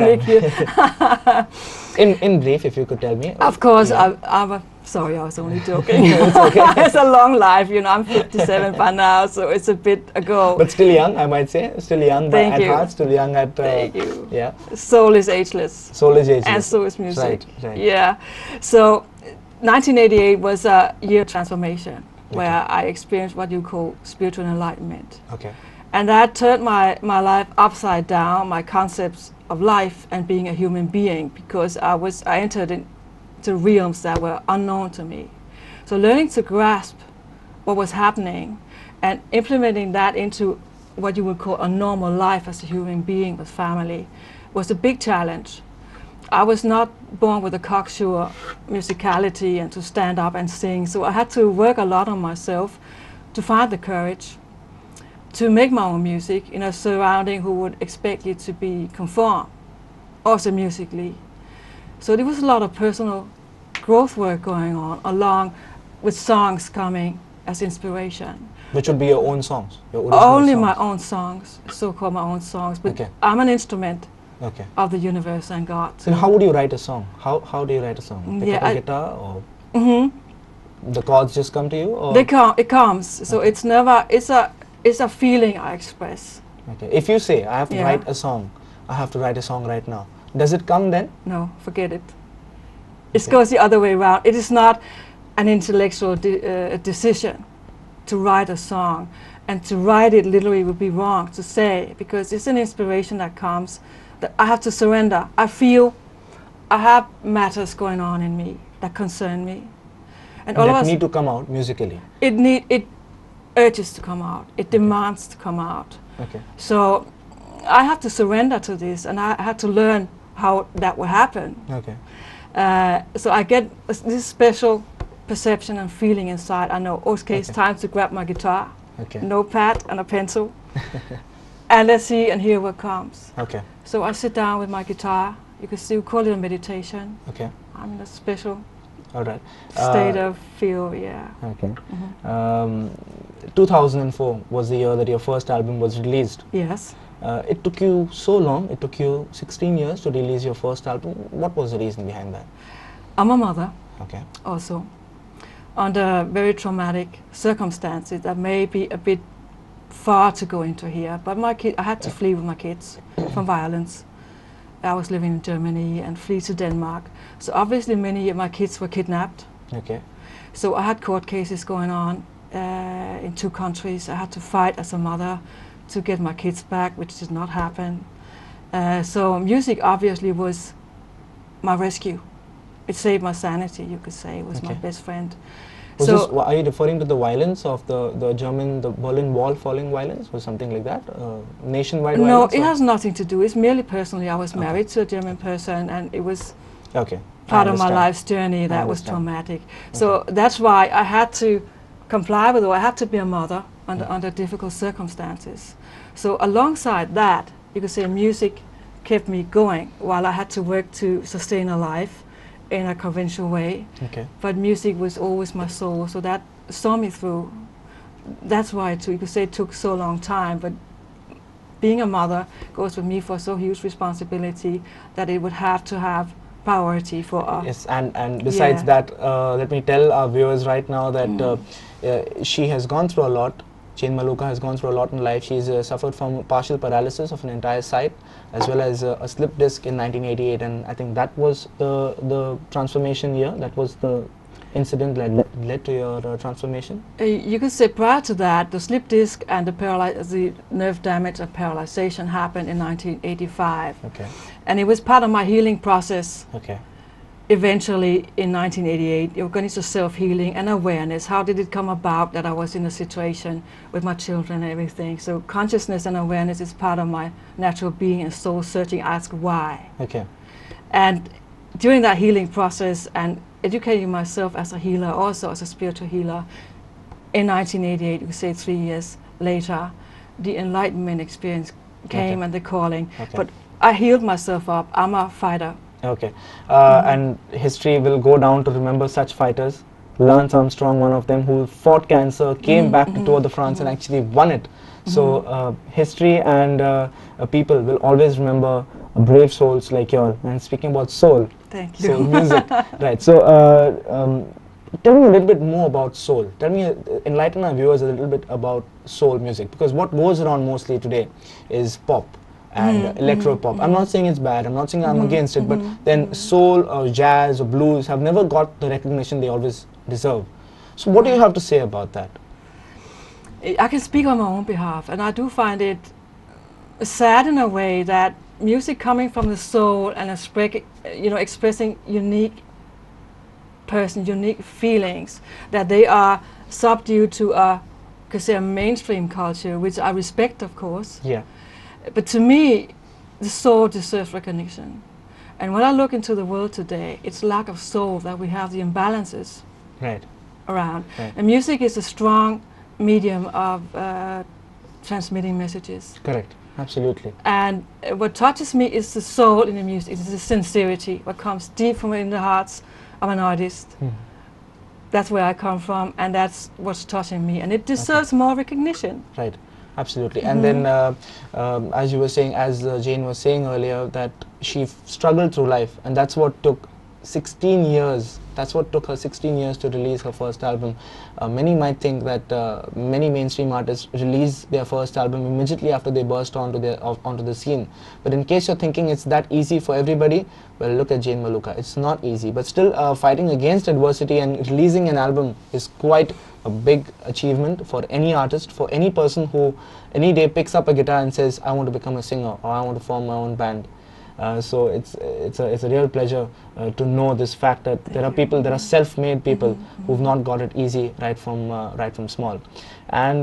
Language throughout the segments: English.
Nikhil. In brief, if you could tell me. Of course, yeah. Sorry, I was only joking. It's okay. It's a long life, you know. I'm 57 by now, so it's a bit ago. But still young, I might say. Still young at heart, still young at... Thank you. Yeah. Soul is ageless. Soul is ageless. And so is music. Right, right. Yeah. So 1988 was a year of transformation where I experienced what you call spiritual enlightenment. Okay. And that turned my life upside down, my concepts of life and being a human being, because I entered into realms that were unknown to me. So learning to grasp what was happening and implementing that into what you would call a normal life as a human being with family was a big challenge. I was not born with a cocksure musicality and to stand up and sing, so I had to work a lot on myself to find the courage to make my own music in a surrounding who would expect you to be conform, also musically. So there was a lot of personal growth work going on, along with songs coming as inspiration. Which would be your own songs? Your Only songs. my own songs, so-called my own songs, but okay. I'm an instrument okay. of the universe and God. So how would you write a song? How do you write a song? Pick up a guitar or the chords just come to you? Or? It comes, so it's never, it's a feeling I express. Okay. If you say, I have to write a song, I have to write a song right now, does it come then? No, forget it. It goes the other way around. It is not an intellectual decision to write a song, and to write it literally would be wrong to say, because it's an inspiration that comes, that I have to surrender. I feel I have matters going on in me that concern me. And all of us need to come out musically. It urges to come out. It demands to come out. Okay. So I have to surrender to this, and I had to learn how that will happen. Okay. So I get this special perception and feeling inside. I know, okay, it's time to grab my guitar, notepad and a pencil, and let's see and hear what comes. Okay. So I sit down with my guitar. You could still call it a meditation. Okay. I'm in a special state of feel, yeah. Okay. 2004 was the year that your first album was released. Yes. It took you so long, it took you 16 years to release your first album. What was the reason behind that? I'm a mother. Okay. Also, under very traumatic circumstances that may be a bit far to go into here, but I had to flee with my kids from violence. I was living in Germany and flee to Denmark. So obviously many of my kids were kidnapped. Okay. So I had court cases going on in 2 countries. I had to fight as a mother to get my kids back, which did not happen. So music obviously was my rescue. It saved my sanity, you could say. It was my best friend. So are you referring to the violence of the Berlin Wall falling violence or something like that? Nationwide violence? No, it has nothing to do. It's merely personally. I was married to a German person, and it was part of my life's journey that was traumatic. So that's why I had to comply with it. I had to be a mother under difficult circumstances. So alongside that, you could say music kept me going while I had to work to sustain a life in a conventional way. Okay. But music was always my soul, so that saw me through. That's why you could say it took so long time, but being a mother goes with me for so huge responsibility that it would have to have priority for us. Yes, and besides that, let me tell our viewers right now that she has gone through a lot. Jane Maluka has gone through a lot in life. She's suffered from partial paralysis of an entire side, as well as a slip disc in 1988, and I think that was the transformation year. That was the incident that led to your transformation. You could say prior to that, the slip disc and the nerve damage and paralyzation happened in 1985. Okay. And it was part of my healing process. Okay. Eventually, in 1988, you're going into self-healing and awareness. How did it come about that I was in a situation with my children and everything? So consciousness and awareness is part of my natural being and soul searching. I ask why. Okay. And during that healing process and educating myself as a healer, also as a spiritual healer, in 1988, you could say 3 years later, the enlightenment experience came and the calling. But I healed myself up. I'm a fighter. Okay, and history will go down to remember such fighters. Lance Armstrong, one of them, who fought cancer, came back to Tour de France and actually won it. So history and people will always remember brave souls like yours. And speaking about soul, Thank you. soul music, right? So, tell me a little bit more about soul. Tell me, enlighten our viewers a little bit about soul music, because what goes around mostly today is pop and electro pop. I'm not saying it's bad. I'm not saying I'm against it, but then soul or jazz or blues have never got the recognition they always deserve. So, what do you have to say about that? I can speak on my own behalf, and I do find it sad in a way that music coming from the soul and expressing unique person, unique feelings, that they are subdued to a mainstream culture, which I respect, of course. Yeah. But to me, the soul deserves recognition. And when I look into the world today, it's lack of soul that we have the imbalances around. Right. And music is a strong medium of transmitting messages. Correct. Absolutely. And what touches me is the soul in the music. It's the sincerity, what comes deep from in the hearts of an artist. That's where I come from, and that's what's touching me. And it deserves more recognition. Right. Absolutely. And then, as you were saying, as Jane was saying earlier, that she struggled through life, and that's what took 16 years. That's what took her 16 years to release her first album. Many might think that many mainstream artists release their first album immediately after they burst onto the scene. But in case you're thinking it's that easy for everybody, well, look at Jane Maluka. It's not easy, but still fighting against adversity and releasing an album is quite a big achievement for any artist, for any person who any day picks up a guitar and says, I want to become a singer, or I want to form my own band. So it's a real pleasure to know this fact that there are people, there are self-made people who've not got it easy right from small. And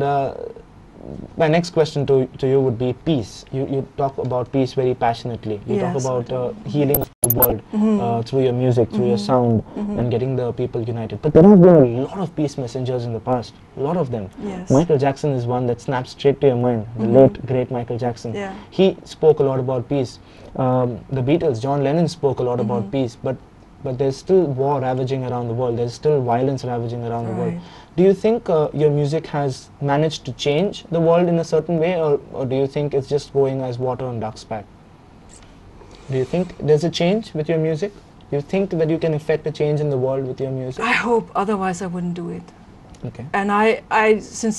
my next question to you would be peace. You talk about peace very passionately. You talk about healing the world through your music, through your sound, and getting the people united. But there have been a lot of peace messengers in the past, a lot of them. Yes. Michael Jackson is one that snaps straight to your mind, the late, great Michael Jackson. Yeah. He spoke a lot about peace. The Beatles, John Lennon spoke a lot about peace, but there's still war ravaging around the world. There's still violence ravaging around the world. Do you think your music has managed to change the world in a certain way, or do you think it's just going as water on duck's back? Do you think there's a change with your music? Do you think that you can effect a change in the world with your music? I hope, otherwise I wouldn't do it. Okay. And I sincerely